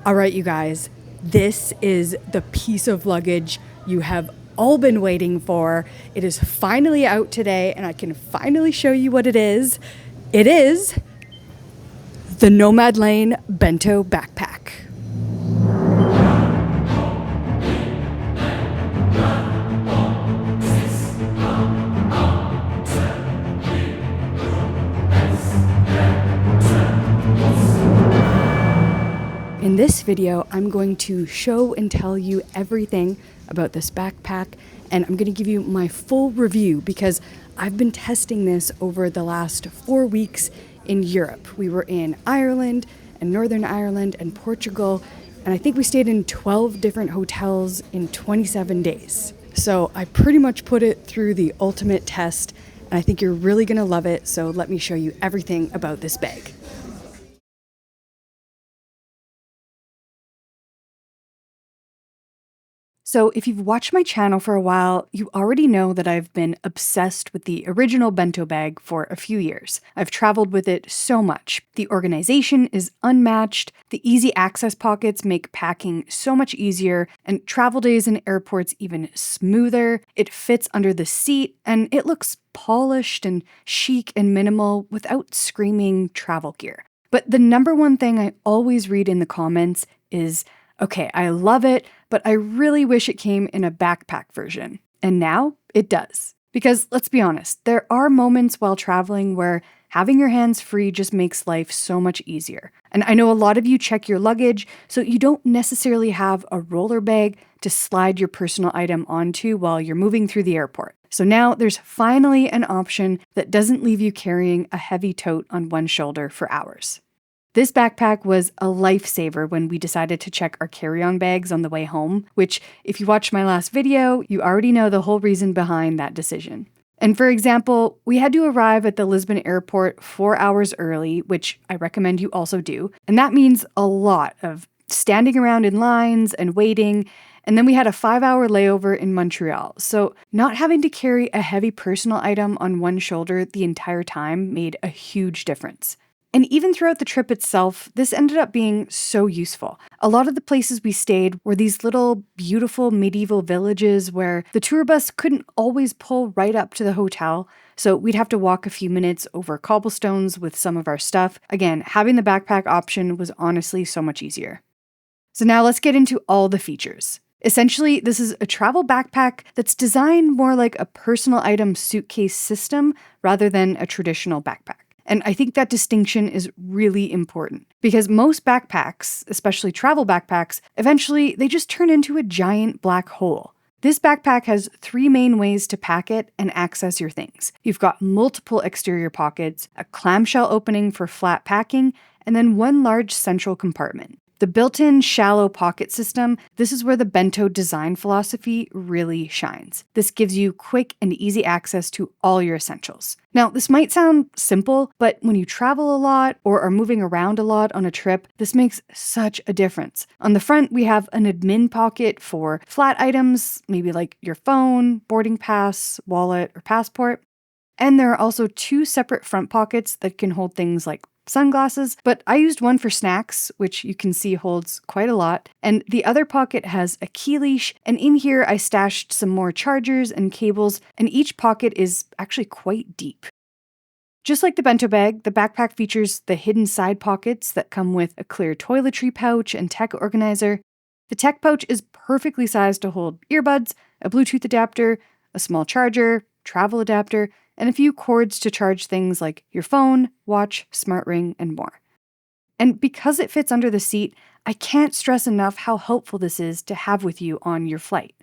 All right, you guys, this is the piece of luggage you have all been waiting for. It is finally out today, and I can finally show you what it is. It is the Nomad Lane Bento backpack. In this video, I'm going to show and tell you everything about this backpack, and I'm going to give you my full review because I've been testing this over the last 4 weeks in Europe. We were in Ireland and Northern Ireland and Portugal, and I think we stayed in 12 different hotels in 27 days. So I pretty much put it through the ultimate test, and I think you're really going to love it. So let me show you everything about this bag. So if you've watched my channel for a while, you already know that I've been obsessed with the original bento bag for a few years. I've traveled with it so much. The organization is unmatched, the easy access pockets make packing so much easier, and travel days in airports even smoother. It fits under the seat, and it looks polished and chic and minimal without screaming travel gear. But the number one thing I always read in the comments is, okay, I love it, but I really wish it came in a backpack version. And now it does. Because let's be honest, there are moments while traveling where having your hands free just makes life so much easier. And I know a lot of you check your luggage, so you don't necessarily have a roller bag to slide your personal item onto while you're moving through the airport. So now there's finally an option that doesn't leave you carrying a heavy tote on one shoulder for hours. This backpack was a lifesaver when we decided to check our carry-on bags on the way home, which, if you watched my last video, you already know the whole reason behind that decision. And for example, we had to arrive at the Lisbon airport 4 hours early, which I recommend you also do, and that means a lot of standing around in lines and waiting, and then we had a 5-hour layover in Montreal, so not having to carry a heavy personal item on one shoulder the entire time made a huge difference. And even throughout the trip itself, this ended up being so useful. A lot of the places we stayed were these little beautiful medieval villages where the tour bus couldn't always pull right up to the hotel, so we'd have to walk a few minutes over cobblestones with some of our stuff. Again, having the backpack option was honestly so much easier. So now let's get into all the features. Essentially, this is a travel backpack that's designed more like a personal item suitcase system rather than a traditional backpack. And I think that distinction is really important because most backpacks, especially travel backpacks, eventually they just turn into a giant black hole. This backpack has 3 main ways to pack it and access your things. You've got multiple exterior pockets, a clamshell opening for flat packing, and then one large central compartment. The built-in shallow pocket system, this is where the bento design philosophy really shines. This gives you quick and easy access to all your essentials. Now, this might sound simple, but when you travel a lot or are moving around a lot on a trip, this makes such a difference. On the front, we have an admin pocket for flat items, maybe like your phone, boarding pass, wallet, or passport. And there are also 2 separate front pockets that can hold things like sunglasses, but I used one for snacks, which you can see holds quite a lot, and the other pocket has a key leash, and in here I stashed some more chargers and cables, and each pocket is actually quite deep. Just like the bento bag, the backpack features the hidden side pockets that come with a clear toiletry pouch and tech organizer. The tech pouch is perfectly sized to hold earbuds, a Bluetooth adapter, a small charger, travel adapter, and a few cords to charge things like your phone, watch, smart ring, and more. And because it fits under the seat, I can't stress enough how helpful this is to have with you on your flight.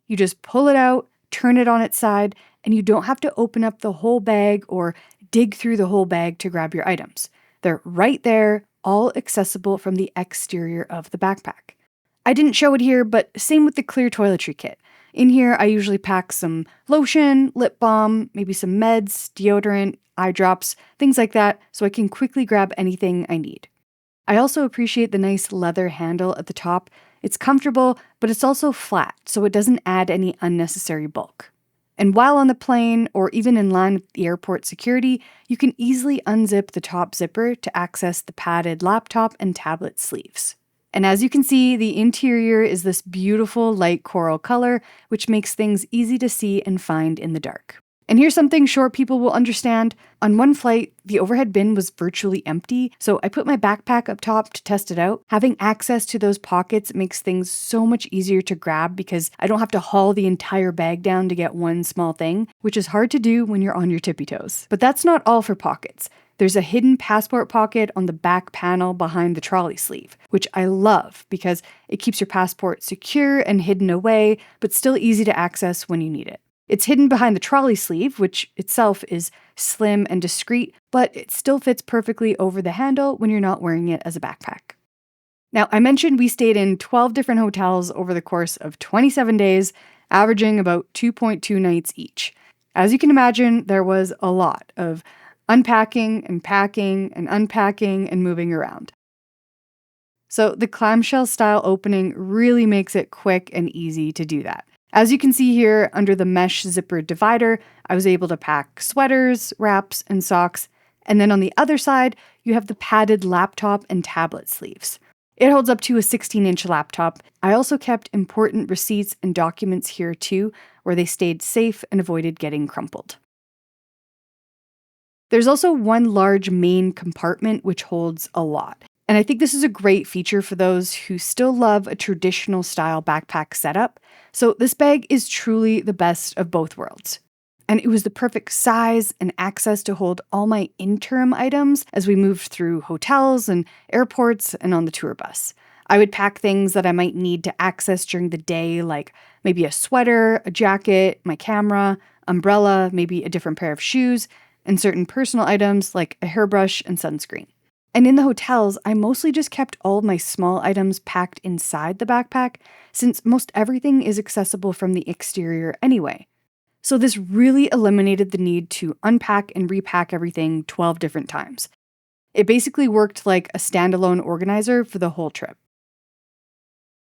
You just pull it out, turn it on its side, and you don't have to open up the whole bag or dig through the whole bag to grab your items. They're right there, all accessible from the exterior of the backpack. I didn't show it here, but same with the clear toiletry kit. In here, I usually pack some lotion, lip balm, maybe some meds, deodorant, eye drops, things like that, so I can quickly grab anything I need. I also appreciate the nice leather handle at the top. It's comfortable, but it's also flat, so it doesn't add any unnecessary bulk. And while on the plane, or even in line with the airport security, you can easily unzip the top zipper to access the padded laptop and tablet sleeves. And as you can see, the interior is this beautiful light coral color, which makes things easy to see and find in the dark. And here's something short people will understand. On one flight, the overhead bin was virtually empty, so I put my backpack up top to test it out. Having access to those pockets makes things so much easier to grab because I don't have to haul the entire bag down to get one small thing, which is hard to do when you're on your tippy toes. But that's not all for pockets. There's a hidden passport pocket on the back panel behind the trolley sleeve, which I love because it keeps your passport secure and hidden away, but still easy to access when you need it. It's hidden behind the trolley sleeve, which itself is slim and discreet, but it still fits perfectly over the handle when you're not wearing it as a backpack. Now, I mentioned we stayed in 12 different hotels over the course of 27 days, averaging about 2.2 nights each. As you can imagine, there was a lot of unpacking and packing and unpacking and moving around. So the clamshell style opening really makes it quick and easy to do that. As you can see here, under the mesh zipper divider, I was able to pack sweaters, wraps, and socks. And then on the other side, you have the padded laptop and tablet sleeves. It holds up to a 16-inch laptop. I also kept important receipts and documents here too, where they stayed safe and avoided getting crumpled. There's also one large main compartment which holds a lot. And I think this is a great feature for those who still love a traditional style backpack setup. So this bag is truly the best of both worlds. And it was the perfect size and access to hold all my interim items as we moved through hotels and airports and on the tour bus. I would pack things that I might need to access during the day, like maybe a sweater, a jacket, my camera, umbrella, maybe a different pair of shoes, and certain personal items like a hairbrush and sunscreen. And in the hotels, I mostly just kept all of my small items packed inside the backpack, since most everything is accessible from the exterior anyway. So this really eliminated the need to unpack and repack everything 12 different times. It basically worked like a standalone organizer for the whole trip.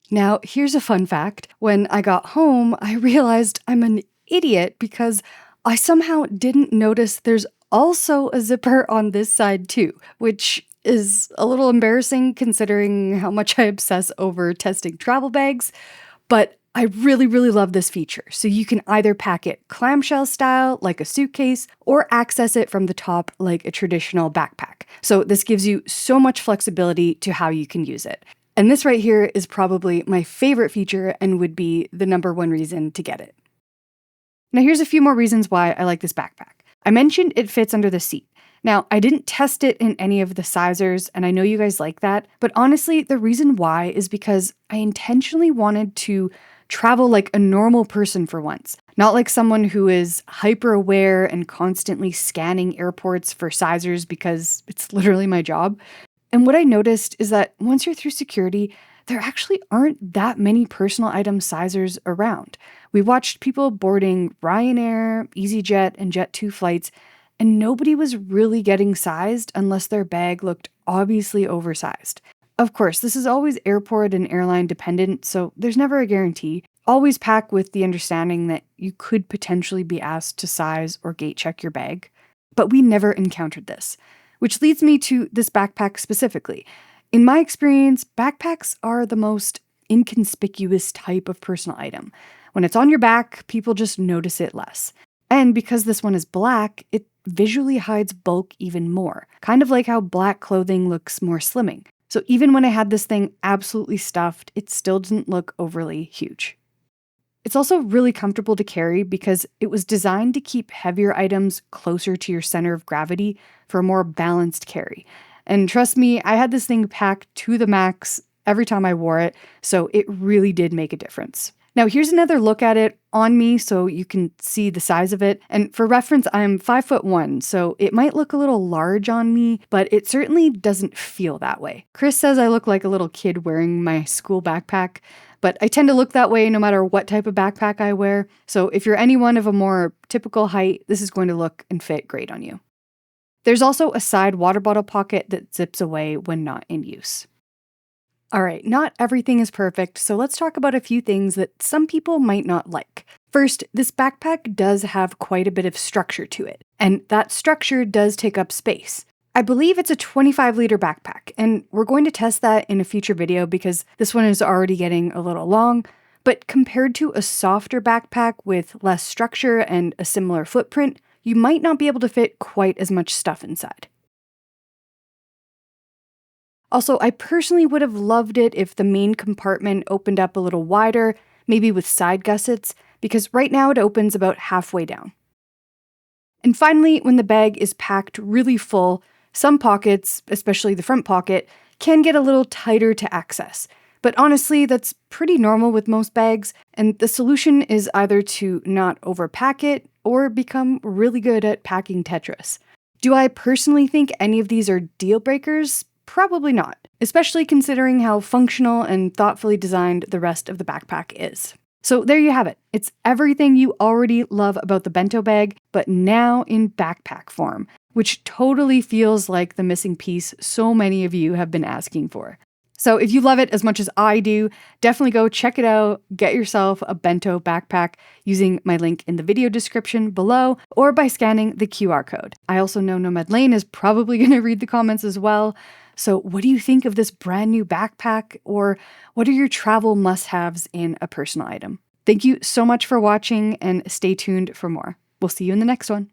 Now, here's a fun fact. When I got home, I realized I'm an idiot because I somehow didn't notice there's also a zipper on this side too, which is a little embarrassing considering how much I obsess over testing travel bags, but I really, really love this feature. So you can either pack it clamshell style, like a suitcase, or access it from the top like a traditional backpack. So this gives you so much flexibility to how you can use it. And this right here is probably my favorite feature and would be the number one reason to get it. Now here's a few more reasons why I like this backpack. I mentioned it fits under the seat. Now, I didn't test it in any of the sizers, and I know you guys like that, but honestly, the reason why is because I intentionally wanted to travel like a normal person for once, not like someone who is hyper aware and constantly scanning airports for sizers because it's literally my job. And what I noticed is that once you're through security, there actually aren't that many personal item sizers around. We watched people boarding Ryanair, EasyJet, and Jet2 flights, and nobody was really getting sized unless their bag looked obviously oversized. Of course, this is always airport and airline dependent, so there's never a guarantee. Always pack with the understanding that you could potentially be asked to size or gate check your bag. But we never encountered this, which leads me to this backpack specifically. In my experience, backpacks are the most inconspicuous type of personal item. When it's on your back, people just notice it less. And because this one is black, it visually hides bulk even more, kind of like how black clothing looks more slimming. So even when I had this thing absolutely stuffed, it still didn't look overly huge. It's also really comfortable to carry because it was designed to keep heavier items closer to your center of gravity for a more balanced carry. And trust me, I had this thing packed to the max every time I wore it, so it really did make a difference. Now here's another look at it on me so you can see the size of it. And for reference, I'm 5'1", so it might look a little large on me, but it certainly doesn't feel that way. Chris says I look like a little kid wearing my school backpack, but I tend to look that way no matter what type of backpack I wear. So if you're anyone of a more typical height, this is going to look and fit great on you. There's also a side water bottle pocket that zips away when not in use. All right, not everything is perfect, so let's talk about a few things that some people might not like. First, this backpack does have quite a bit of structure to it, and that structure does take up space. I believe it's a 25-liter backpack, and we're going to test that in a future video because this one is already getting a little long. But compared to a softer backpack with less structure and a similar footprint, you might not be able to fit quite as much stuff inside. Also, I personally would have loved it if the main compartment opened up a little wider, maybe with side gussets, because right now it opens about halfway down. And finally, when the bag is packed really full, some pockets, especially the front pocket, can get a little tighter to access. But honestly, that's pretty normal with most bags, and the solution is either to not overpack it or become really good at packing Tetris. Do I personally think any of these are deal breakers? Probably not, especially considering how functional and thoughtfully designed the rest of the backpack is. So there you have it. It's everything you already love about the Bento bag, but now in backpack form, which totally feels like the missing piece so many of you have been asking for. So if you love it as much as I do, definitely go check it out, get yourself a Bento backpack using my link in the video description below or by scanning the QR code. I also know Nomad Lane is probably going to read the comments as well. So what do you think of this brand new backpack, or what are your travel must-haves in a personal item? Thank you so much for watching and stay tuned for more. We'll see you in the next one.